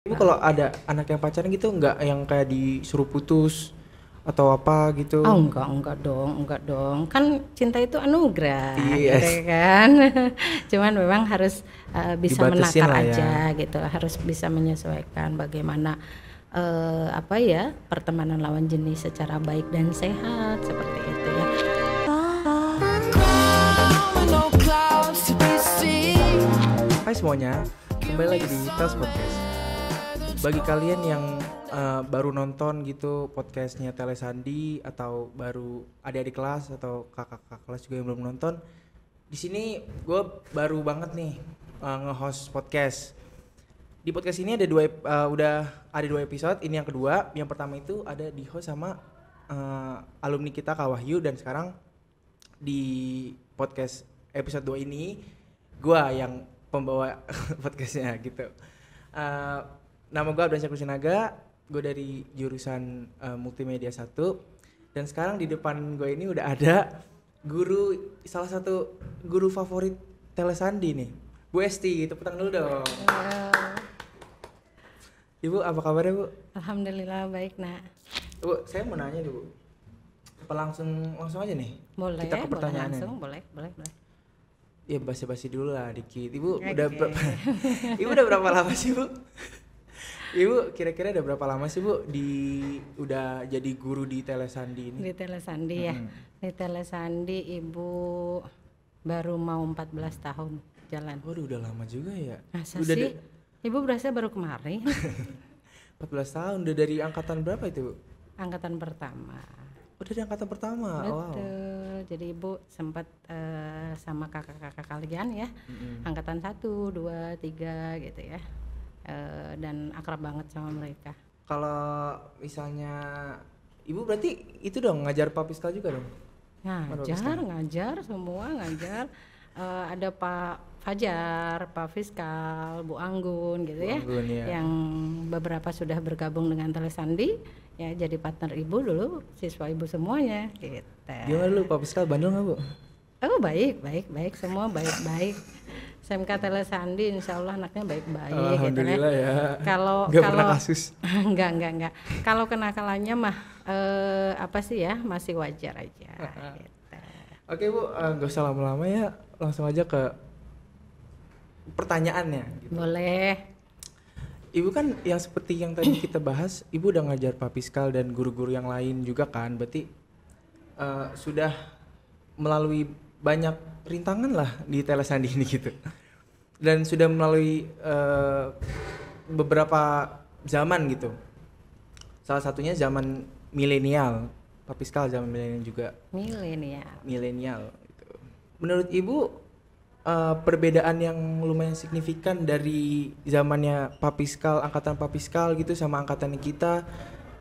Ibu kalau ada anak yang pacaran gitu nggak yang kayak disuruh putus atau apa gitu? Oh enggak dong. Kan cinta itu anugerah, Iya, gitu kan. Cuman memang harus bisa dibatasin menakar lah ya. aja gitu, harus bisa menyesuaikan bagaimana apa ya pertemanan lawan jenis secara baik dan sehat seperti itu ya. Hai semuanya, kembali lagi di Tales Podcast. Bagi kalian yang baru nonton gitu podcastnya Tele Sandi atau baru adik-adik kelas atau kakak-kakak kelas juga yang belum nonton, di sini gue baru banget nih nge-host podcast. Di podcast ini ada udah ada 2 episode. Ini yang kedua. Yang pertama itu ada di host sama alumni kita Kak Wahyu, dan sekarang di podcast episode 2 ini gua yang pembawa podcastnya gitu. Nama gua Abdan Syakir Sinaga, gua dari jurusan Multimedia 1, dan sekarang di depan gua ini udah ada salah satu guru favorit Tele Sandi nih, Bu Esti. Tepuk tangan dulu dong. Ibu, apa kabarnya, Bu? Alhamdulillah baik, Nak. Bu, saya mau nanya dulu. Apa langsung aja nih? Boleh, Kita ke boleh pertanyaannya. langsung, boleh. Ya basi-basi dulu lah dikit. Ibu Oke. Ibu udah berapa lama sih, Bu? Ibu kira-kira udah berapa lama sih, Bu, udah jadi guru di Tele Sandi ini? Di Telesandi ya. Di Telesandi Ibu baru mau 14 tahun jalan. Waduh, udah lama juga ya. Masa Udah sih? Ibu berasa baru kemarin. 14 tahun, udah dari angkatan berapa itu, Bu? Angkatan pertama. Udah dari angkatan pertama. Wow. Betul. Jadi Ibu sempat sama kakak-kakak kalian ya. Angkatan 1, 2, 3 gitu ya. Dan akrab banget sama mereka. Kalau misalnya Ibu berarti itu dong ngajar Papiskal juga dong? Ngajar semua ngajar. Ada Pak Fajar, Pak Fiskal, Bu Anggun gitu Bu ya. Anggun, ya. Yang beberapa sudah bergabung dengan Telesandi ya, jadi partner Ibu dulu, siswa Ibu semuanya gitu. Gimana dulu Papiskal, bandel nggak, Bu? Oh baik, semua baik. SMK Telesandi insya Allah anaknya baik-baik gitu ya. Alhamdulillah ya. Kalau pernah kasus. enggak. Kalau kenakalannya mah apa sih ya, masih wajar aja gitu. Oke, Bu, gak usah lama-lama ya, langsung aja ke pertanyaannya gitu. Boleh. Ibu kan yang seperti yang tadi kita bahas, Ibu udah ngajar Papiskal dan guru-guru yang lain juga kan, berarti sudah melalui banyak rintangan lah di Tele Sandi ini gitu, dan sudah melalui beberapa zaman gitu. Salah satunya zaman milenial, Papiskal zaman milenial juga. Milenial gitu. Menurut Ibu perbedaan yang lumayan signifikan dari zamannya Papiskal, angkatan Papiskal gitu sama angkatan kita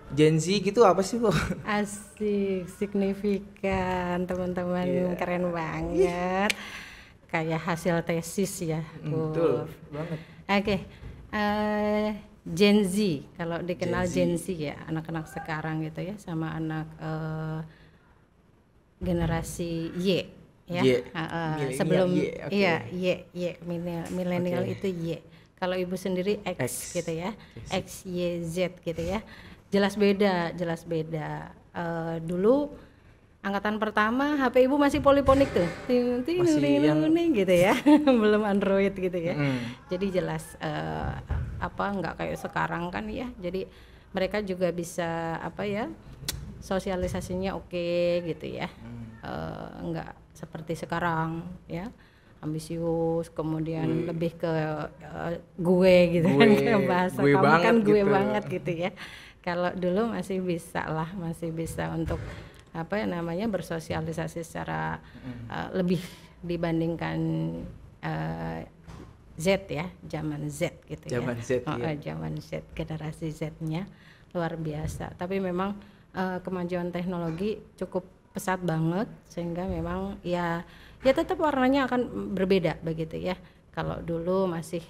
Gen Z gitu apa sih, Bu? Asik, signifikan teman-teman, keren banget. Kayak hasil tesis ya. Betul banget. Oke. Gen Z, kalau dikenal Gen Gen Z ya, anak-anak sekarang gitu ya, sama anak generasi Y ya. Sebelum milenial itu Y. Kalau Ibu sendiri X gitu ya. X, Y, Z gitu ya. Jelas beda. Dulu angkatan pertama HP Ibu masih poliponik tuh, ting gitu ya. Belum Android gitu ya. Jadi jelas nggak kayak sekarang kan ya. Jadi mereka juga bisa sosialisasinya oke gitu ya. Nggak seperti sekarang ya, ambisius, kemudian lebih ke gue gitu kan, bahasa gue kamu kan gue gitu. banget gitu ya. Kalau dulu masih bisa untuk bersosialisasi secara lebih dibandingkan Z ya, zaman Z gitu zaman ya. Z, iya. Zaman Z, generasi Z-nya luar biasa. Tapi memang kemajuan teknologi cukup pesat banget, sehingga memang ya tetap warnanya akan berbeda begitu ya. Kalau dulu masih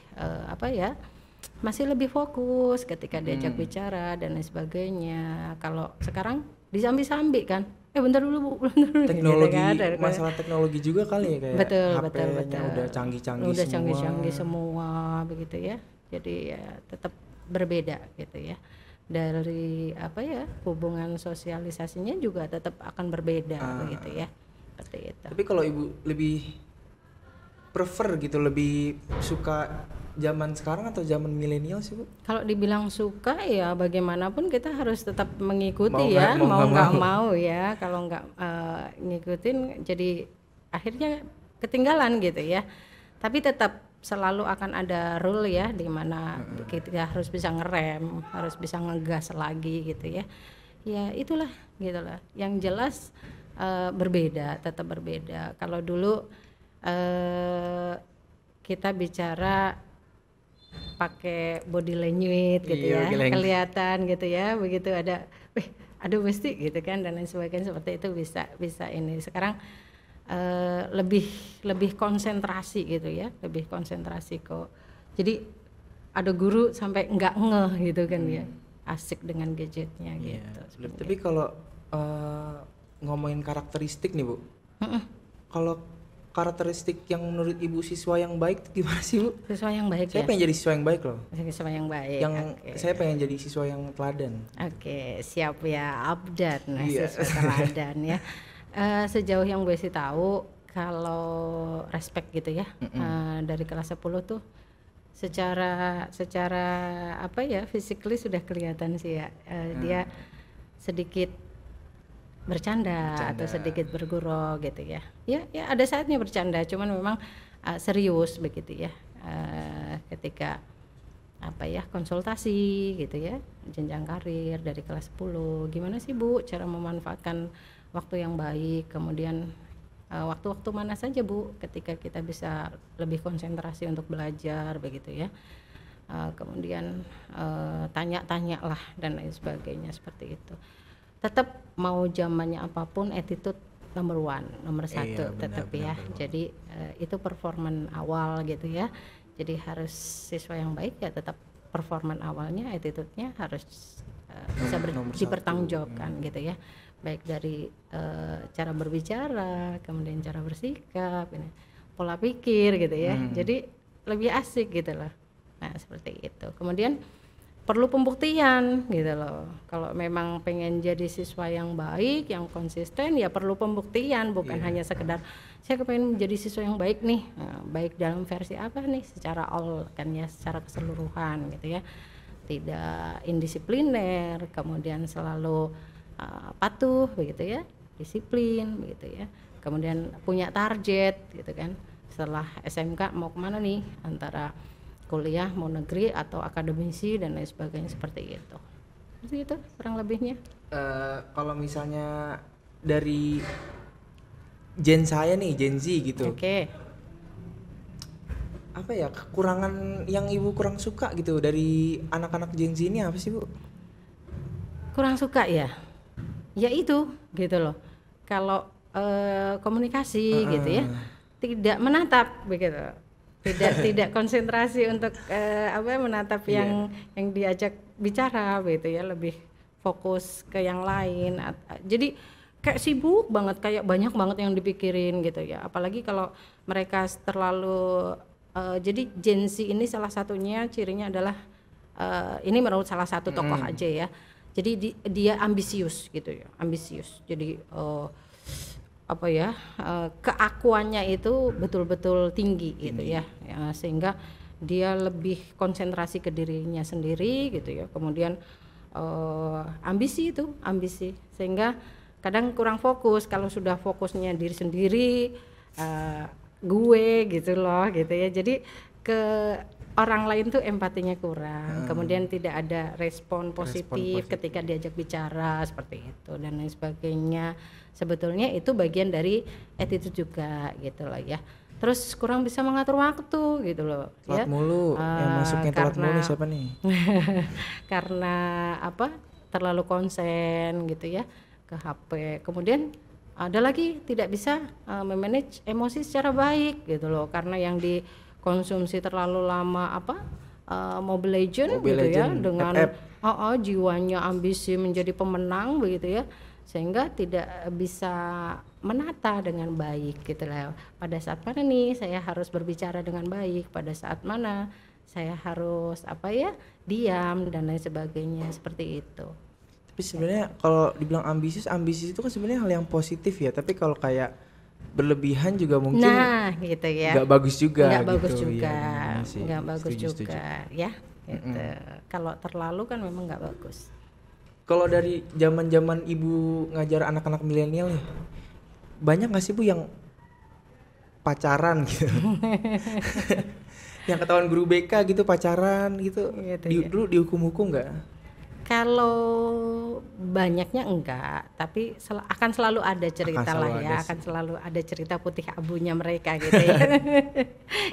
masih lebih fokus ketika diajak bicara dan lain sebagainya. Kalau sekarang disambi-sambi kan, bentar dulu Bu, teknologi gitu kan. masalah teknologi juga kali ya, kayak betul. HP-nya udah canggih-canggih Udah canggih-canggih semua begitu ya. Jadi ya tetap berbeda gitu ya. Dari apa ya, hubungan sosialisasinya juga tetap akan berbeda begitu ya, seperti itu. Tapi kalau ibu lebih prefer gitu, lebih suka zaman sekarang atau zaman milenial sih bu? Kalau dibilang suka ya bagaimanapun kita harus tetap mengikuti Mau ya, nggak- mau mau nggak nggak mau ya. Kalau nggak ngikutin jadi akhirnya ketinggalan gitu ya. Tapi tetap selalu akan ada rule ya, di mana kita harus bisa ngerem, harus bisa ngegas lagi gitu ya. Ya itulah gitulah. Yang jelas berbeda, tetap berbeda. Kalau dulu kita bicara pakai body language gitu Iya, ya, body language. kelihatan gitu ya, begitu ada, aduh mesti gitu kan, dan lain sebagainya, seperti itu bisa ini. Sekarang lebih konsentrasi gitu ya, lebih konsentrasi kok. Jadi ada guru sampai nggak ngeh gitu kan ya, asik dengan gadgetnya gitu. Tapi kalau ngomongin karakteristik nih bu, kalau karakteristik yang menurut ibu siswa yang baik itu gimana sih bu? Siswa yang baik Saya ya, pengen jadi siswa yang baik loh. siswa yang baik. Yang Oke. saya pengen jadi siswa yang teladan. Oke, siap ya, Abdan, Iya. siswa teladan ya. Sejauh yang gue sih tahu, kalau respect gitu ya, dari kelas 10 tuh secara apa ya, physically sudah kelihatan sih ya, dia sedikit bercanda atau sedikit bergurau gitu ya. Ya ada saatnya bercanda, cuman memang serius begitu ya. Ketika apa ya, konsultasi gitu ya, jenjang karir dari kelas 10, gimana sih Bu cara memanfaatkan waktu yang baik, kemudian waktu-waktu mana saja Bu ketika kita bisa lebih konsentrasi untuk belajar begitu ya. Kemudian tanya-tanya lah dan lain sebagainya, seperti itu. Tetap mau zamannya apapun, attitude nomor satu, tetap ya. Jadi itu performan awal gitu ya. Jadi harus siswa yang baik ya, tetap performan awalnya, attitude-nya harus bisa dipertanggungjawabkan gitu ya. Baik dari cara berbicara, kemudian cara bersikap, pola pikir gitu ya. Jadi lebih asik gitu loh. Nah seperti itu. Kemudian perlu pembuktian gitu loh. Kalau memang pengen jadi siswa yang baik, yang konsisten, ya perlu pembuktian, bukan hanya sekedar saya kepengen menjadi siswa yang baik nih. Nah, baik dalam versi apa nih, secara all kan ya, secara keseluruhan gitu ya. Tidak indisipliner, kemudian selalu patuh begitu ya, disiplin begitu ya. Kemudian punya target gitu kan. Setelah SMK mau kemana nih, antara kuliah mau negeri atau akademisi dan lain sebagainya, seperti itu. Seperti itu kurang lebihnya. Kalau misalnya dari Gen saya nih, Gen Z gitu. Oke. Apa ya, kekurangan yang ibu kurang suka gitu dari anak-anak Gen Z ini apa sih bu? Kurang suka ya? Ya itu gitu loh. Kalau komunikasi gitu ya, tidak menatap begitu. Tidak konsentrasi untuk menatap yang diajak bicara gitu ya, lebih fokus ke yang lain. Jadi kayak sibuk banget, kayak banyak banget yang dipikirin gitu ya. Apalagi kalau mereka terlalu jadi Gen Z ini salah satunya cirinya adalah ini menurut salah satu tokoh aja ya. Jadi dia ambisius gitu ya, ambisius. Jadi keakuannya itu betul-betul tinggi gitu ya, sehingga dia lebih konsentrasi ke dirinya sendiri gitu ya. Kemudian ambisi sehingga kadang kurang fokus. Kalau sudah fokusnya diri sendiri, gue gitu loh gitu ya, jadi ke orang lain tuh empatinya kurang, kemudian tidak ada respon positif ketika diajak bicara, seperti itu dan lain sebagainya. Sebetulnya itu bagian dari attitude juga gitu loh ya. Terus kurang bisa mengatur waktu gitu loh. Telat mulu, yang masuknya telat mulu siapa nih? Karena terlalu konsen gitu ya ke HP. Kemudian ada lagi tidak bisa memanage emosi secara baik gitu loh, karena yang dikonsumsi terlalu lama Mobile Legend gitu ya, dengan jiwanya ambisi menjadi pemenang begitu ya, sehingga tidak bisa menata dengan baik gitu lah. Pada saat mana nih saya harus berbicara dengan baik, pada saat mana saya harus apa ya, diam dan lain sebagainya seperti itu. Tapi sebenarnya kalau dibilang ambisius itu kan sebenarnya hal yang positif ya. Tapi kalau kayak berlebihan juga mungkin Nah, gitu ya. nggak bagus juga. Nggak gitu. bagus juga, Iya, nggak bagus setuju. juga, ya. Gitu. Kalau terlalu kan memang nggak bagus. Kalau dari zaman ibu ngajar anak-anak milenial nih, banyak nggak sih Bu yang pacaran gitu? Yang ketahuan guru BK gitu pacaran gitu, Gitu ya. dulu dihukum nggak? Kalau banyaknya enggak, tapi akan selalu ada cerita lah selalu ya, ada akan selalu ada cerita putih abunya mereka gitu ya.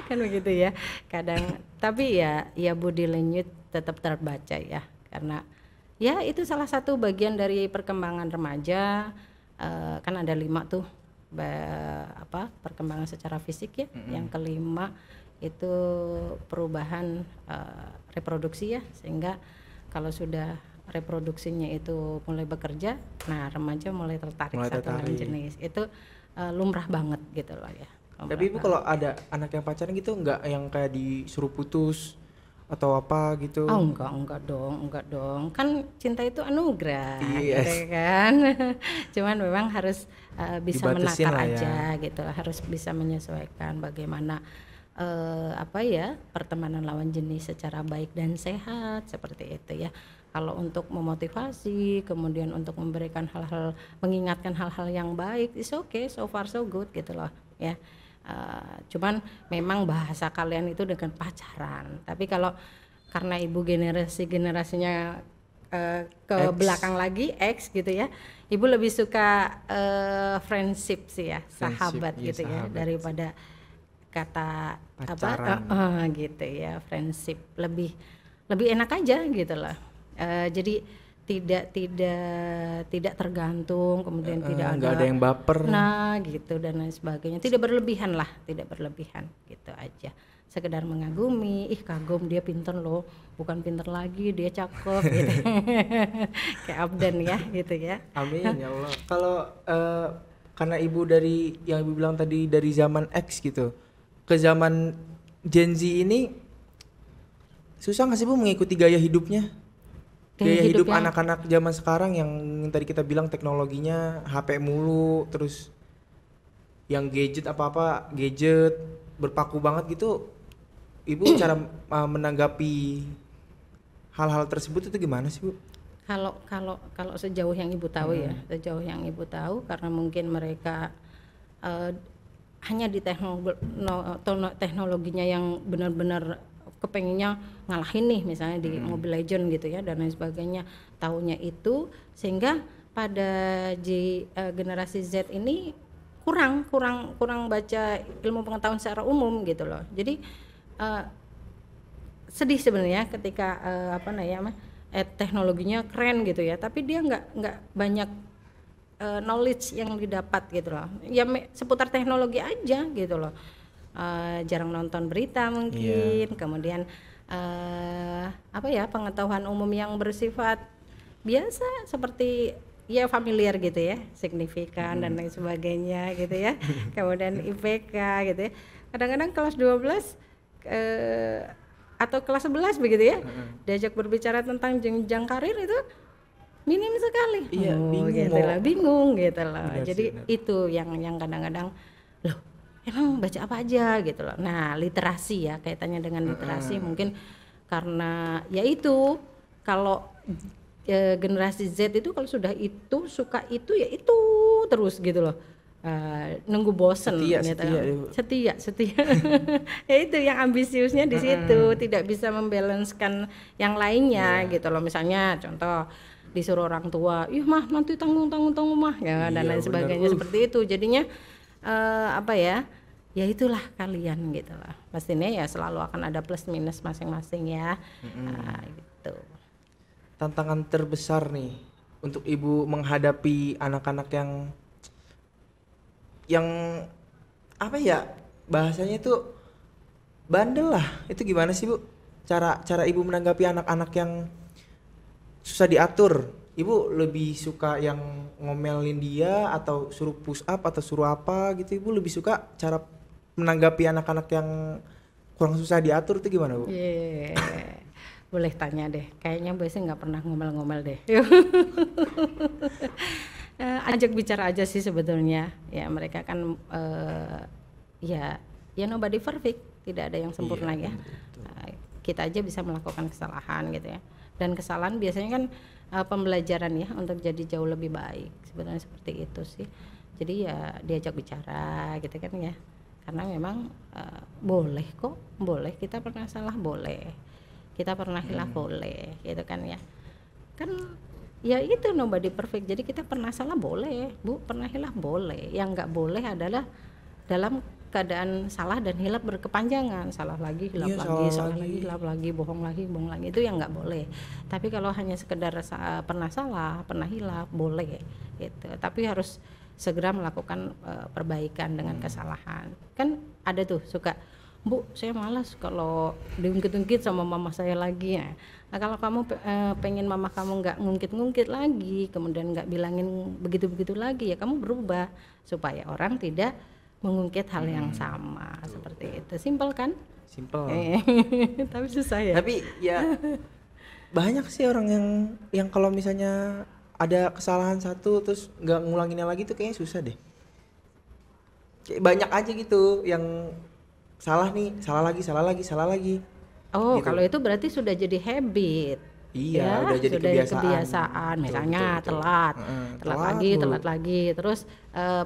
Kan begitu ya. Kadang tapi ya body language tetap terbaca ya, karena ya itu salah satu bagian dari perkembangan remaja. Kan ada 5 tuh perkembangan secara fisik ya. Yang kelima itu perubahan reproduksi ya, sehingga kalau sudah reproduksinya itu mulai bekerja, nah remaja mulai tertarik satu lawan jenis. Itu lumrah banget gitu loh ya. Tapi Ibu kalau ada anak yang pacaran gitu nggak yang kayak disuruh putus atau apa gitu? Oh enggak dong. Kan cinta itu anugerah, Yes. gitu kan. Cuman memang harus bisa Dibatasin menakar lah ya. aja gitu, harus bisa menyesuaikan bagaimana pertemanan lawan jenis secara baik dan sehat seperti itu ya. Kalau untuk memotivasi, kemudian untuk memberikan mengingatkan hal-hal yang baik, is okay, so far so good gitu loh ya. Cuman memang bahasa kalian itu dengan pacaran. Tapi kalau karena ibu generasinya ke belakang lagi X gitu ya, ibu lebih suka friendship sih ya, sahabat gitu ya, daripada kata pacaran. gitu ya. Friendship lebih enak aja gitu loh. Jadi tidak tergantung, kemudian tidak nggak ada yang baper. Nah gitu dan lain sebagainya, tidak berlebihan gitu aja, sekedar mengagumi, kagum dia pinter loh, bukan pinter lagi dia cakep gitu. Kayak Abdan ya gitu ya. Amin ya Allah. Kalau karena ibu dari yang ibu bilang tadi dari zaman X gitu ke zaman Gen Z ini, susah nggak sih Bu mengikuti gaya hidupnya? Gaya hidup anak-anak zaman sekarang yang tadi kita bilang teknologinya HP mulu, terus yang gadget apa-apa gadget, berpaku banget gitu. Ibu cara menanggapi hal-hal tersebut itu gimana sih Bu? Kalau sejauh yang ibu tahu ya, sejauh yang ibu tahu, karena mungkin mereka hanya di teknologinya yang benar-benar kepengennya ngalahin nih, misalnya di Mobile Legend gitu ya dan lain sebagainya, tahunya itu, sehingga pada generasi Z ini kurang baca ilmu pengetahuan secara umum gitu loh. Jadi sedih sebenarnya ketika teknologinya keren gitu ya, tapi dia nggak banyak knowledge yang didapat gitu loh ya, seputar teknologi aja gitu loh. Jarang nonton berita mungkin, kemudian pengetahuan umum yang bersifat biasa seperti ya familiar gitu ya, signifikan dan lain sebagainya gitu ya. Kemudian IPK gitu ya, kadang-kadang kelas 12 atau kelas 11 begitu ya, diajak berbicara tentang jenjang karir itu minim sekali. Iya, bingung gitu loh. Jadi itu yang kadang-kadang loh, emang baca apa aja gitu loh. Nah, literasi ya, kaitannya dengan literasi mungkin karena ya itu, kalau generasi Z itu kalau sudah itu suka itu ya itu terus gitu loh. Nunggu bosen setia. Ya itu yang ambisiusnya di situ, tidak bisa membalancekan yang lainnya gitu loh. Misalnya contoh disuruh orang tua, mah nanti tanggung mah ya, dan lain sebagainya seperti itu. Jadinya ya itulah kalian gitu lah. Pastinya ya selalu akan ada plus minus masing-masing ya. Gitu. Tantangan terbesar nih untuk ibu menghadapi anak-anak yang apa ya, bahasanya itu bandel lah, itu gimana sih Bu? Cara ibu menanggapi anak-anak yang susah diatur. Ibu lebih suka yang ngomelin dia atau suruh push up atau suruh apa gitu? Ibu lebih suka cara menanggapi anak-anak yang kurang susah diatur tuh gimana, Bu? Iya. Boleh tanya deh. Kayaknya biasanya nggak pernah ngomel-ngomel deh. Ajak bicara aja sih sebetulnya. Ya mereka kan ya nobody perfect, tidak ada yang sempurna ya. Kita aja bisa melakukan kesalahan gitu ya. Dan kesalahan biasanya kan pembelajaran ya untuk jadi jauh lebih baik. Sebenarnya seperti itu sih. Jadi ya diajak bicara gitu kan ya. Karena memang boleh kok, boleh kita pernah salah boleh. Kita pernah hilaf boleh gitu kan ya. Kan ya itu nobody perfect. Jadi kita pernah salah boleh, Bu, pernah hilaf boleh. Yang nggak boleh adalah dalam keadaan salah dan hilaf berkepanjangan, salah lagi hilaf salah lagi hilaf lagi, bohong lagi, itu yang nggak boleh. Tapi kalau hanya sekedar pernah salah, pernah hilaf boleh gitu. Tapi harus segera melakukan perbaikan dengan kesalahan. Kan ada tuh suka, Bu, saya malas kalau diungkit-ungkit sama mama saya lagi ya. Nah kalau kamu pengen mama kamu nggak ngungkit-ngungkit lagi, kemudian nggak bilangin begitu-begitu lagi, ya kamu berubah supaya orang tidak mengungkit hal yang sama. Seperti itu. Simpel kan? Simpel. Tapi susah ya. Tapi ya banyak sih orang yang kalau misalnya ada kesalahan satu terus nggak ngulanginnya lagi tuh kayaknya susah deh. Kayak banyak aja gitu yang salah nih, salah lagi. Oh, gitu. kalau itu berarti sudah jadi habit. Iya, ya, udah jadi kebiasaan. Misalnya betul. telat lagi, terus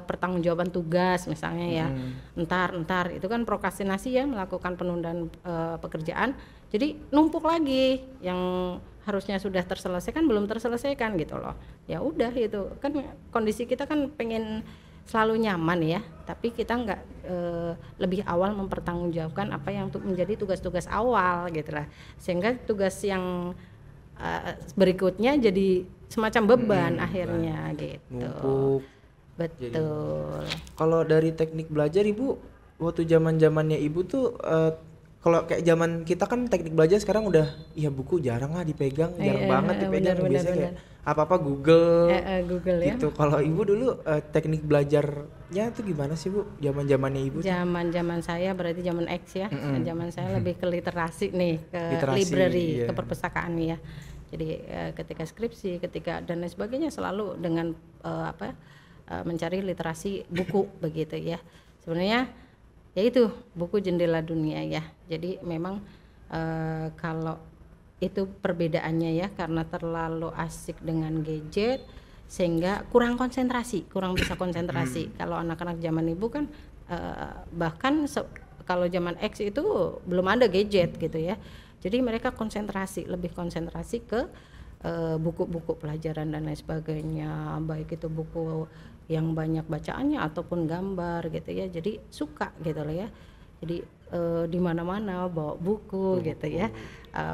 pertanggungjawaban tugas misalnya ya. Entar itu kan prokrastinasi ya, melakukan penundaan pekerjaan. Jadi numpuk lagi yang harusnya sudah terselesaikan belum terselesaikan gitu loh. Ya udah itu. Kan kondisi kita kan pengen selalu nyaman ya, tapi kita nggak lebih awal mempertanggungjawabkan apa yang menjadi tugas-tugas awal gitu lah, sehingga tugas yang berikutnya jadi semacam beban akhirnya gitu. Numpuk. Betul. Kalau dari teknik belajar Ibu, waktu zamannya Ibu tuh kalau kayak zaman kita kan teknik belajar sekarang udah ya buku jarang lah dipegang, jarang banget dipegang. Biasanya kayak apa-apa Google gitu. Ya. Kalau Ibu dulu teknik belajarnya tuh gimana sih Bu? Zamannya Ibu? Zaman saya berarti zaman X ya. Zaman saya lebih ke literasi nih, ke library, ke perpustakaan ya. Jadi ketika skripsi, dan lain sebagainya selalu dengan mencari literasi buku begitu ya. Sebenarnya yaitu buku jendela dunia ya. Jadi memang kalau itu perbedaannya ya, karena terlalu asik dengan gadget sehingga kurang bisa konsentrasi. Kalau anak-anak zaman Ibu kan bahkan kalau zaman X itu belum ada gadget gitu ya. Jadi mereka lebih konsentrasi ke buku-buku pelajaran dan lain sebagainya, baik itu buku yang banyak bacaannya ataupun gambar gitu ya. Jadi suka gitu loh ya. Jadi di mana-mana bawa buku gitu ya,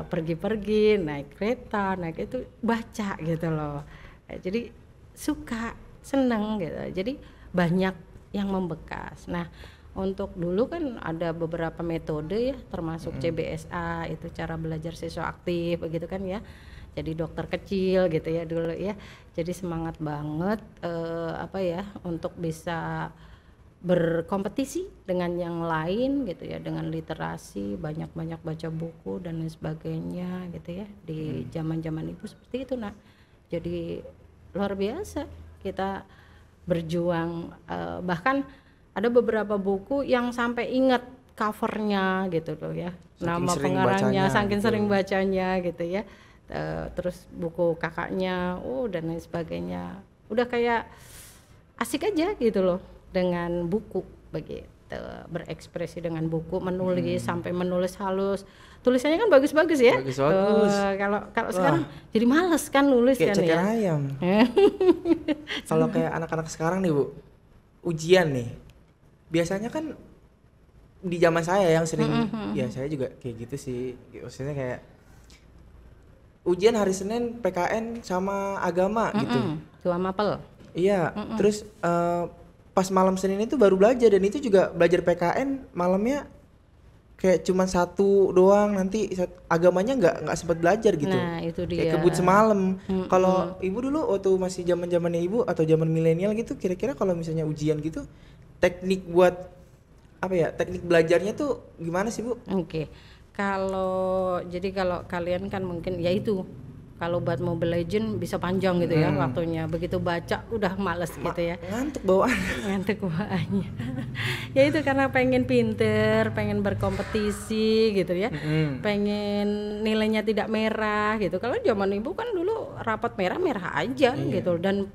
pergi-pergi naik kereta, naik itu baca gitu loh. Jadi suka, seneng gitu. Jadi banyak yang membekas. Nah untuk dulu kan ada beberapa metode ya, termasuk CBSA itu cara belajar siswa aktif begitu kan ya. Jadi dokter kecil gitu ya dulu ya. Jadi semangat banget untuk bisa berkompetisi dengan yang lain gitu ya, dengan literasi, banyak-banyak baca buku dan lain sebagainya gitu ya. Di zaman-zaman Ibu seperti itu nah. Jadi luar biasa kita berjuang, bahkan ada beberapa buku yang sampai ingat covernya gitu loh ya, nama pengarangnya, saking sering bacanya gitu ya. Terus buku kakaknya, dan lain sebagainya. Udah kayak asik aja gitu loh dengan buku begitu, berekspresi dengan buku, menulis sampai menulis halus. Tulisannya kan bagus-bagus ya. Bagus-bagus. Kalau sekarang jadi males kan nulis kayak kan ya. Ayam. Kalau kayak anak-anak sekarang nih Bu, ujian nih. Biasanya kan di zaman saya yang sering ya saya juga kayak gitu sih. Maksudnya kayak ujian hari Senin PKN sama agama gitu. Dua mapel. Iya, terus pas malam Senin itu baru belajar, dan itu juga belajar PKN malamnya kayak cuma satu doang, nanti agamanya nggak sempat belajar gitu. Nah itu dia. Kayak kebut semalam. Kalau Ibu dulu waktu masih zamannya Ibu atau zaman milenial gitu, kira-kira kalau misalnya ujian gitu, teknik buat apa ya, teknik belajarnya tuh gimana sih Bu? Oke. Kalau kalian kan mungkin ya itu, kalau buat Mobile Legend bisa panjang gitu ya waktunya. Begitu baca udah males gitu ya. Ngantuk bawaan. Ngantuk bawaannya. Ya itu karena pengen pinter, pengen berkompetisi gitu ya. Pengen nilainya tidak merah gitu. Kalau zaman ibu kan dulu rapot merah aja gitu, dan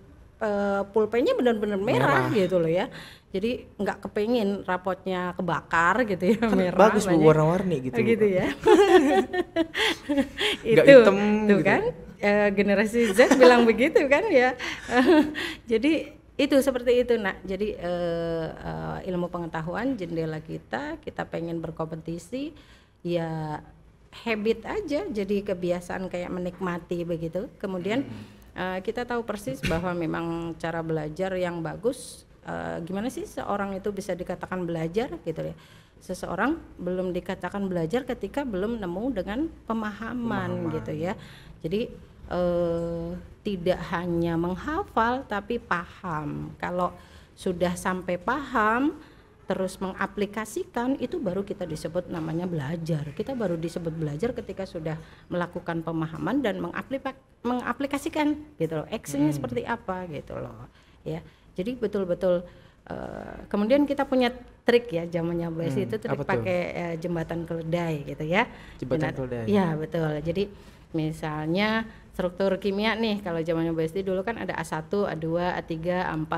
pulpennya benar-benar merah gitu loh ya. Jadi nggak kepengin rapotnya kebakar gitu ya, Kan merah. bagus Bu, warna-warni gitu. Gitu ya. Nggak Itu hitam tuh gitu. kan generasi Z bilang begitu kan ya. Jadi itu seperti itu nak. Jadi ilmu pengetahuan jendela kita pengen berkompetisi ya, habit aja, jadi kebiasaan kayak menikmati begitu. Kemudian kita tahu persis bahwa memang cara belajar yang bagus, gimana sih seorang itu bisa dikatakan belajar gitu ya. Seseorang belum dikatakan belajar ketika belum nemu dengan pemahaman gitu ya. Jadi tidak hanya menghafal tapi paham. Kalau sudah sampai paham terus mengaplikasikan, itu baru kita disebut namanya belajar. Kita baru disebut belajar ketika sudah melakukan pemahaman dan mengaplikasikan gitu loh. Actionnya seperti apa gitu loh ya. Jadi betul-betul kemudian kita punya trik ya, zamannya BS itu trik pakai jembatan keledai gitu ya. Jembatan keledai. Ya betul. Jadi misalnya struktur kimia nih, kalau zamannya BSD dulu kan ada A1, A2, A3, A4.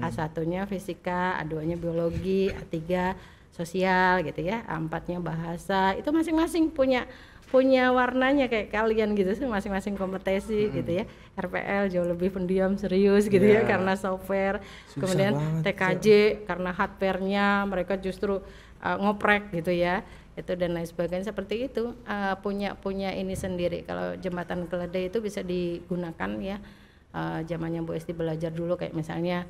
A1-nya fisika, A2-nya biologi, A3 sosial gitu ya, A4-nya bahasa. Itu masing-masing punya warnanya kayak kalian gitu sih, masing-masing kompetensi gitu ya. RPL jauh lebih pendiam, serius gitu ya karena software. Susah kemudian banget, TKJ karena hardware-nya mereka justru ngoprek gitu ya. Itu dan lain sebagainya seperti itu, punya ini sendiri. Kalau jembatan keledai itu bisa digunakan ya, zamannya Bu Esti belajar dulu kayak misalnya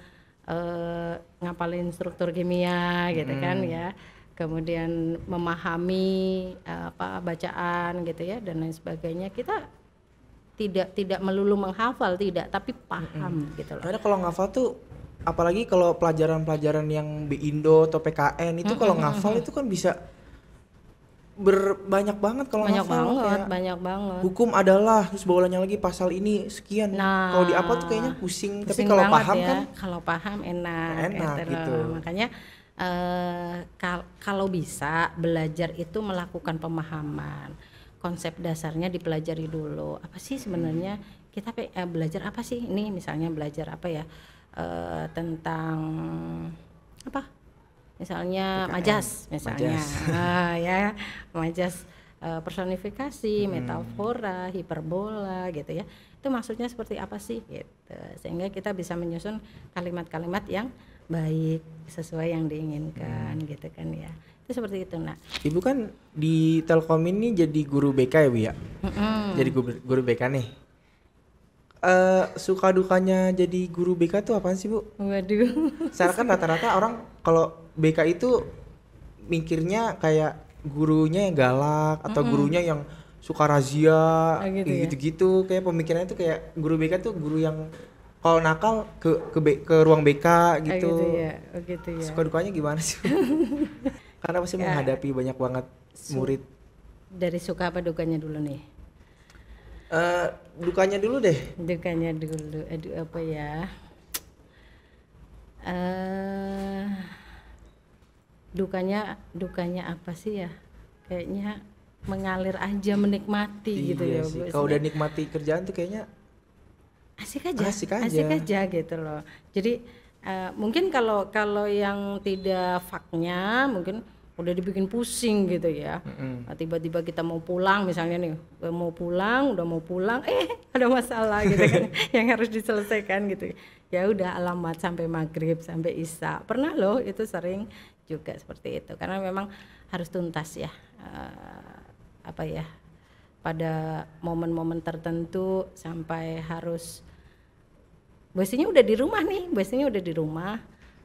ngapalin struktur kimia gitu kan ya, kemudian memahami bacaan gitu ya dan lain sebagainya. Kita tidak melulu menghafal, tidak, tapi paham gitu loh. Karena kalau ngafal tuh, apalagi kalau pelajaran-pelajaran yang B-Indo atau PKN itu kalau ngafal itu kan bisa banyak banget kalau ngafal. Banyak banget. Hukum adalah, terus bawahnya lagi pasal ini sekian. Nah, kalau di apa tuh kayaknya pusing tapi kalau paham ya. kan Kalau paham enak gitu. Makanya kalau bisa belajar itu melakukan pemahaman. Konsep dasarnya dipelajari dulu. Apa sih sebenarnya kita belajar apa sih? Ini misalnya belajar apa ya? Tentang apa? Misalnya PKN. Majas misalnya. Ya, majas personifikasi, metafora, hiperbola gitu ya. Itu maksudnya seperti apa sih gitu. Sehingga kita bisa menyusun kalimat-kalimat yang baik sesuai yang diinginkan gitu kan ya. Itu seperti itu nak. Ibu kan di Telkom ini jadi guru BK ya Bu ya? Jadi guru BK nih. Suka dukanya jadi guru BK tuh apaan sih Bu? Waduh. Sekarang kan rata-rata orang kalau BK itu mikirnya kayak gurunya yang galak atau gurunya yang suka razia gitu-gitu. Kayak pemikirannya tuh kayak guru BK tuh guru yang kalau nakal ke ruang BK gitu. Gitu ya. Suka dukanya gimana sih? Karena pasti menghadapi banyak banget murid. Dari suka apa dukanya dulu nih? Dukanya dulu deh. Dukanya dulu. Aduh apa ya? Dukanya apa sih ya? Kayaknya mengalir aja, menikmati gitu ya Bu. Kalau udah nikmati kerjaan tuh kayaknya asik aja gitu loh. Jadi mungkin kalau yang tidak faknya mungkin udah dibikin pusing gitu ya. Tiba-tiba kita mau pulang misalnya nih, udah mau pulang ada masalah gitu kan yang harus diselesaikan gitu. Ya udah alamat sampai maghrib sampai isya. Pernah loh itu sering juga seperti itu karena memang harus tuntas ya. Pada momen-momen tertentu sampai harus biasanya udah di rumah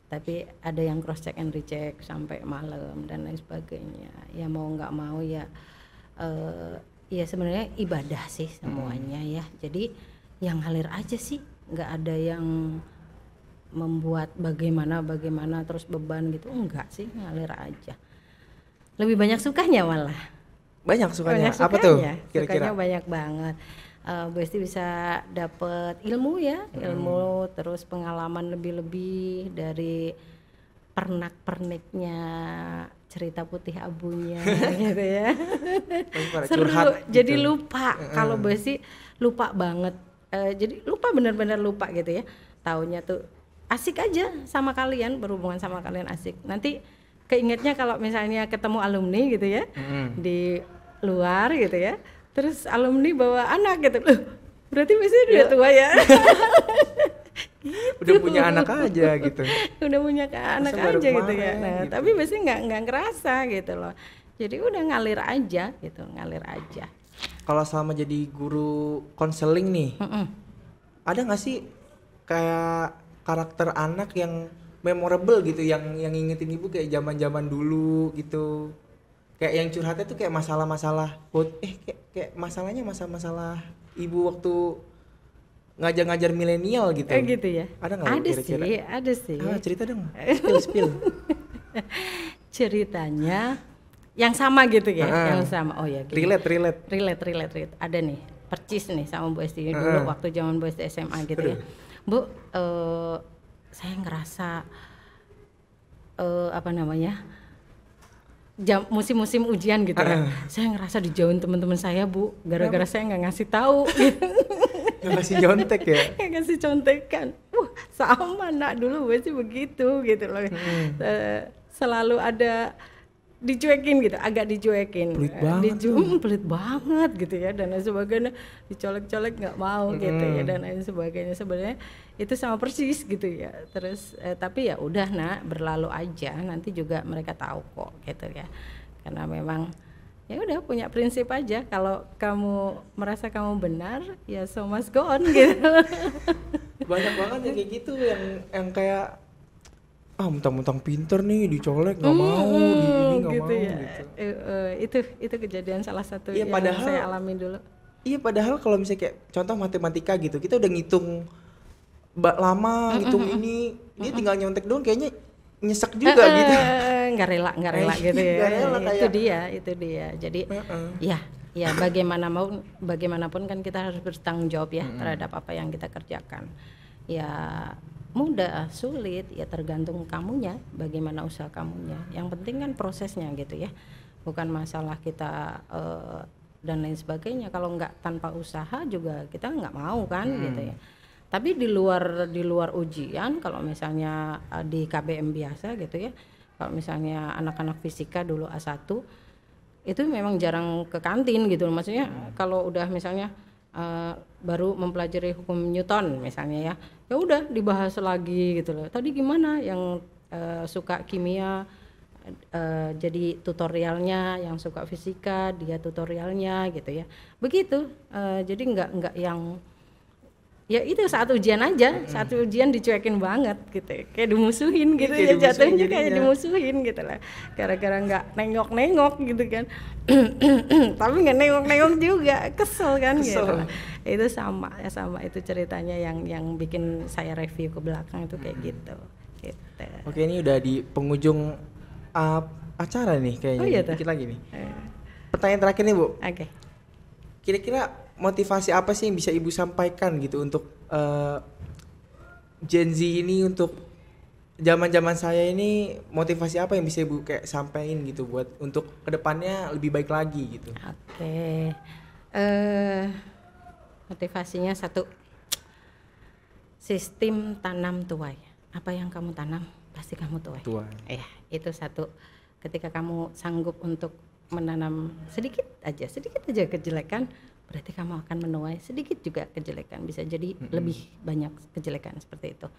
tapi ada yang cross check and recheck sampai malam dan lain sebagainya. Ya mau nggak mau ya ya sebenarnya ibadah sih semuanya ya. Jadi yang ngalir aja sih, nggak ada yang membuat bagaimana terus beban gitu, enggak sih, ngalir aja. Lebih banyak sukanya malah. Banyak sukanya. Apa tuh kira-kira? Sukanya banyak banget. Bu Esti bisa dapet ilmu ya, ilmu terus pengalaman lebih-lebih dari pernak-perniknya cerita putih abunya gitu ya. Seru, jadi gitu. Lupa kalau Bu Esti lupa banget. Jadi lupa, benar-benar lupa gitu ya. Taunya tuh asik aja sama kalian, berhubungan sama kalian asik. Nanti keingetnya kalau misalnya ketemu alumni gitu ya, di luar gitu ya, terus alumni bawa anak gitu, loh berarti biasanya udah tua ya. Gitu. Udah punya anak aja gitu. Udah punya anak aja gitu ya. Nah gitu. Tapi biasanya nggak ngerasa gitu loh. Jadi udah ngalir aja gitu, ngalir aja. Kalau selama jadi guru konseling nih, ada nggak sih kayak karakter anak yang memorable gitu, yang ngingetin ibu kayak zaman-zaman dulu gitu, kayak yang curhatnya tuh kayak masalah-masalah, kayak masalahnya masalah ibu waktu ngajar-ngajar milenial gitu. Gitu ya. Ada nggak? Ada sih. Cerita dong. Spill. Ceritanya yang sama gitu ya, yang sama. Oh ya. Gini. Relate. Ada nih, percis nih sama Bu Esti dulu waktu zaman Bu Esti SMA gitu ya. Bu, saya ngerasa musim-musim ujian gitu ya. Saya ngerasa dijauhin teman-teman saya, Bu, gara-gara saya nggak ngasih tahu. Nggak ngasih contek ya? Nggak ngasih contekan. Sama nak dulu gue sih begitu gitu loh. Selalu ada dicuekin gitu, agak dicuekin. Pelit banget gitu ya, dan lain sebagainya, dicolek-colek nggak mau gitu ya, dan lain sebagainya. Sebenarnya itu sama persis gitu ya. Terus tapi ya udah nak, berlalu aja, nanti juga mereka tahu kok gitu ya. Karena memang ya udah punya prinsip aja, kalau kamu merasa kamu benar ya so must go on gitu. Banyak banget yang kayak gitu, yang kayak mentang-mentang pinter nih dicolek nggak mau, ini nggak gitu mau ya. gitu. Itu kejadian salah satu yang saya alami dulu. Iya, padahal kalau misalnya kayak contoh matematika gitu, kita udah ngitung lama, ngitung ini, dia tinggal nyontek doang, kayaknya nyesek juga gitu. Nggak rela gitu ya. Itu dia. Jadi ya bagaimanapun kan kita harus bertanggung jawab ya terhadap apa yang kita kerjakan. Ya mudah, sulit, ya tergantung kamunya, bagaimana usaha kamunya. Yang penting kan prosesnya gitu ya, bukan masalah kita dan lain sebagainya. Kalau nggak tanpa usaha juga kita nggak mau kan gitu ya. Tapi di luar ujian, kalau misalnya di KBM biasa gitu ya, kalau misalnya anak-anak fisika dulu A1 itu memang jarang ke kantin gitu, maksudnya kalau udah misalnya baru mempelajari hukum Newton misalnya ya udah dibahas lagi gitu loh. Tadi gimana yang suka kimia jadi tutorialnya, yang suka fisika dia tutorialnya gitu ya. Begitu. Jadi enggak yang ya itu saat ujian aja, saat ujian dicuekin banget gitu, kayak dimusuhin gitu ya, jatuhnya kayak dimusuhin gitu lah, gara-gara nggak nengok gitu kan. Tapi nggak nengok juga, kesel kan. Gitu. Itu sama itu ceritanya yang bikin saya review ke belakang itu kayak gitu. Oke, ini udah di penghujung acara nih kayaknya. Dikit lagi nih. Pertanyaan terakhir nih, Bu. Oke. Kira-kira motivasi apa sih yang bisa Ibu sampaikan gitu untuk Gen Z ini, untuk zaman-zaman saya ini, motivasi apa yang bisa Ibu kayak sampaikan gitu buat untuk kedepannya lebih baik lagi gitu? Oke. Motivasinya satu, sistem tanam tuai. Apa yang kamu tanam pasti kamu tuai. Itu satu. Ketika kamu sanggup untuk menanam sedikit aja kejelekan, berarti kamu akan menuai sedikit juga kejelekan, bisa jadi lebih banyak kejelekan seperti itu.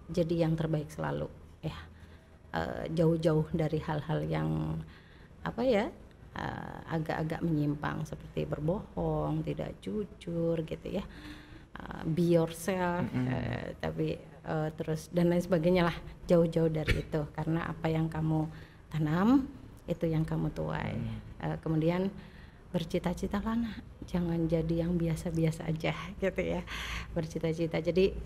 Jadi yang terbaik selalu ya, jauh-jauh dari hal-hal yang agak-agak menyimpang seperti berbohong, tidak jujur gitu ya, be yourself, tapi terus dan lain sebagainya lah, jauh-jauh dari itu, karena apa yang kamu tanam itu yang kamu tuai. Kemudian bercita-citalah nak, jangan jadi yang biasa-biasa aja gitu ya, bercita-cita. Jadi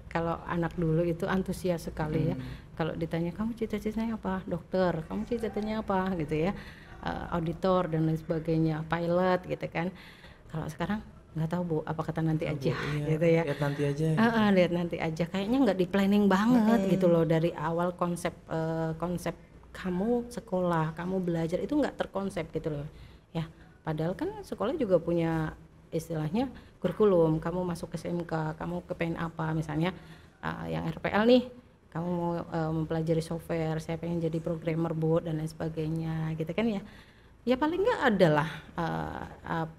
kalau anak dulu itu antusias sekali ya, kalau ditanya kamu cita-citanya apa, dokter, kamu cita-citanya apa gitu ya, auditor dan lain sebagainya, pilot gitu kan. Kalau sekarang nggak tahu Bu, apa kata nanti aja gitu ya. Lihat nanti aja. Lihat nanti aja, kayaknya nggak di planning banget gitu loh dari awal. Konsep kamu sekolah, kamu belajar itu nggak terkonsep gitu loh ya. Padahal kan sekolah juga punya istilahnya kurikulum, kamu masuk ke SMK, kamu kepengen apa misalnya, yang RPL nih kamu mau mempelajari software, saya pengen jadi programmer Bu dan lain sebagainya gitu kan ya. Ya paling nggak adalah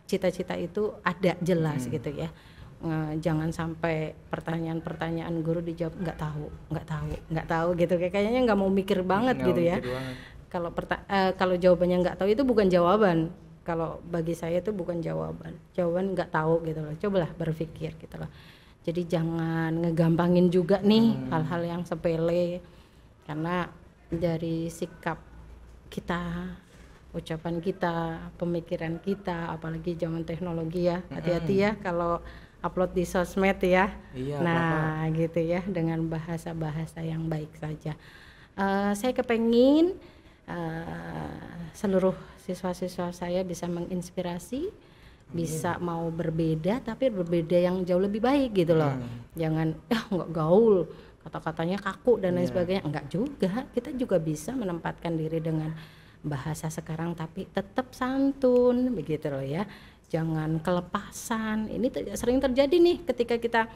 cita-cita itu ada jelas gitu ya. Jangan sampai pertanyaan-pertanyaan guru dijawab nggak tahu gitu, kayaknya nggak mau mikir banget gitu ya. Kalau jawabannya nggak tahu itu bukan jawaban. Kalau bagi saya itu bukan jawaban nggak tahu gitu loh. Cobalah berpikir gitu loh. Jadi jangan ngegampangin juga nih hal-hal yang sepele, karena dari sikap kita, ucapan kita, pemikiran kita, apalagi zaman teknologi ya, hati-hati ya kalau upload di sosmed ya. Nah gitu ya, dengan bahasa-bahasa yang baik saja. Saya kepengin seluruh siswa-siswa saya bisa menginspirasi, bisa mau berbeda tapi berbeda yang jauh lebih baik gitu loh. Jangan nggak gaul, kata-katanya kaku dan lain sebagainya. Enggak juga, kita juga bisa menempatkan diri dengan bahasa sekarang tapi tetap santun begitu loh ya. Jangan kelepasan. Ini sering terjadi nih ketika kita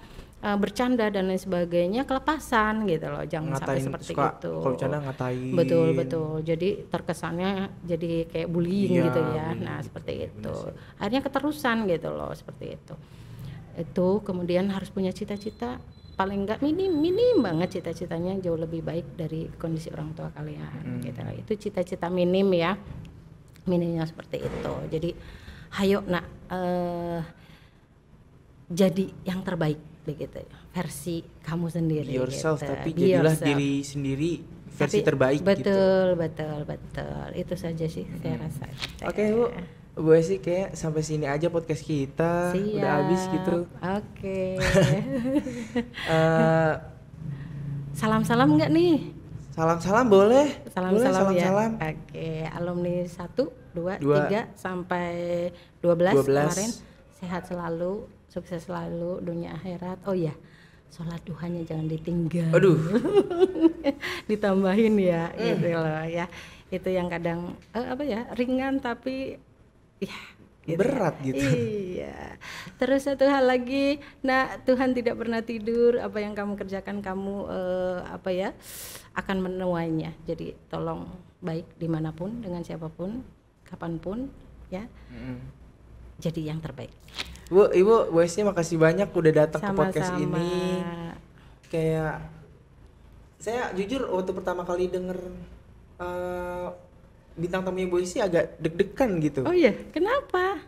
bercanda dan lain sebagainya, kelepasan gitu loh. Jangan sampai seperti itu. Kalau bercanda ngatain. Betul. Jadi terkesannya jadi kayak bullying gitu ya. Nah seperti itu. Akhirnya keterusan gitu loh, seperti itu. Itu kemudian harus punya cita-cita, paling enggak minim banget cita-citanya jauh lebih baik dari kondisi orang tua kalian gitu. Itu cita-cita minim ya, minimnya seperti itu. Jadi hayo nak, jadi yang terbaik begitu, versi kamu sendiri yourself gitu. Tapi jadilah diri sendiri versi terbaik betul, gitu. Betul itu saja sih saya rasa. Oke Bu Esi, kayak sampai sini aja podcast kita. Siap. Udah habis gitu. Oke. Salam-salam nggak nih? Salam-salam boleh. Salam-salam ya. Oke, alumni 1, 2, 3 sampai 12 kemarin. Sehat selalu, sukses selalu dunia akhirat. Oh ya, sholat duhanya jangan ditinggal. Aduh. Ditambahin ya, gitu loh ya. Itu yang kadang ringan tapi ya gitu berat ya. gitu. Iya. Terus satu hal lagi, nah Tuhan tidak pernah tidur. Apa yang kamu kerjakan kamu akan menuainya. Jadi tolong baik dimanapun, dengan siapapun, kapanpun ya. Jadi yang terbaik. Ibu Esi makasih banyak udah datang ke podcast Sama-sama. ini. Kayak saya jujur waktu pertama kali denger bintang tamunya Bu Esi agak deg-degan gitu. Oh iya, kenapa?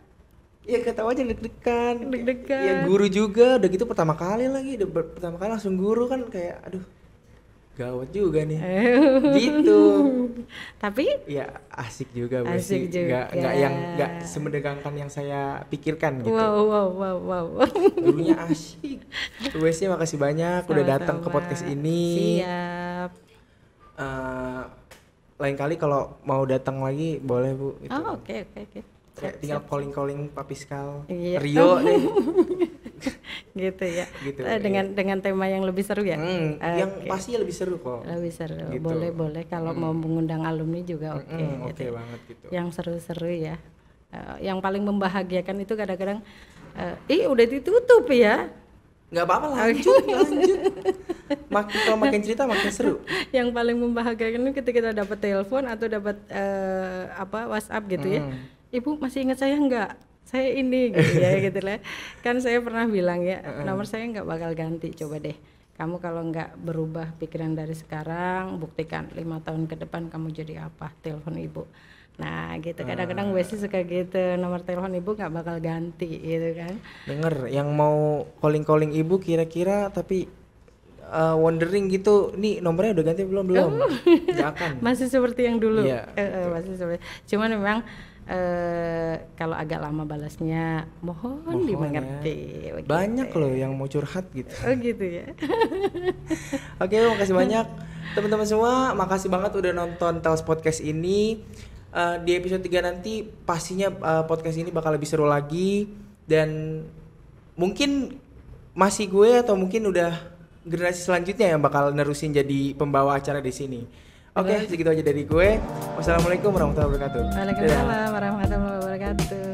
Ya ketawa aja deg-degan. Ya guru juga, udah gitu pertama kali langsung guru kan kayak aduh gawat juga nih. Gitu. Tapi ya asik juga Bu Esi. Esi. Enggak semendegangkan yang saya pikirkan gitu. Wow. Gurunya asik. Bu Esi makasih banyak udah datang ke podcast ini. Siap. Lain kali kalau mau datang lagi boleh Bu gitu. Oh, oke. Kayak tinggal calling Papiskal. Iya. Rio deh. Gitu ya. Gitu. Dengan tema yang lebih seru ya. Yang pasti lebih seru kok. Lebih seru. Gitu. Boleh kalau mau mengundang alumni juga oke. Oke banget gitu. Yang seru-seru ya. Yang paling membahagiakan itu kadang-kadang udah ditutup ya. Nggak apa-apa, lanjut. Kalau makin cerita makin seru. Yang paling membahagiakan itu ketika kita dapat telepon atau dapat WhatsApp gitu ya. Ibu masih ingat saya nggak? Saya ini gitu ya gitu lah. Kan saya pernah bilang ya, nomor saya nggak bakal ganti. Coba deh, kamu kalau nggak berubah pikiran dari sekarang, buktikan 5 tahun ke depan kamu jadi apa? Telepon ibu. Nah gitu, kadang-kadang gue sih suka gitu, nomor telepon ibu nggak bakal ganti gitu kan. Denger, yang mau calling ibu kira-kira tapi wondering gitu, nih nomornya udah ganti belum? Jangan. Masih seperti yang dulu. Iya, Masih seperti. Cuman memang kalau agak lama balasnya mohon dimengerti. Ya. Banyak loh yang mau curhat gitu. Oh gitu ya. Oke, makasih banyak teman-teman semua. Makasih banget udah nonton Tales Podcast ini. Di episode 3 nanti pastinya podcast ini bakal lebih seru lagi. Dan mungkin masih gue atau mungkin udah generasi selanjutnya yang bakal nerusin jadi pembawa acara di sini. Oke, segitu aja dari gue. Wassalamualaikum warahmatullahi wabarakatuh. Waalaikumsalam warahmatullahi wabarakatuh.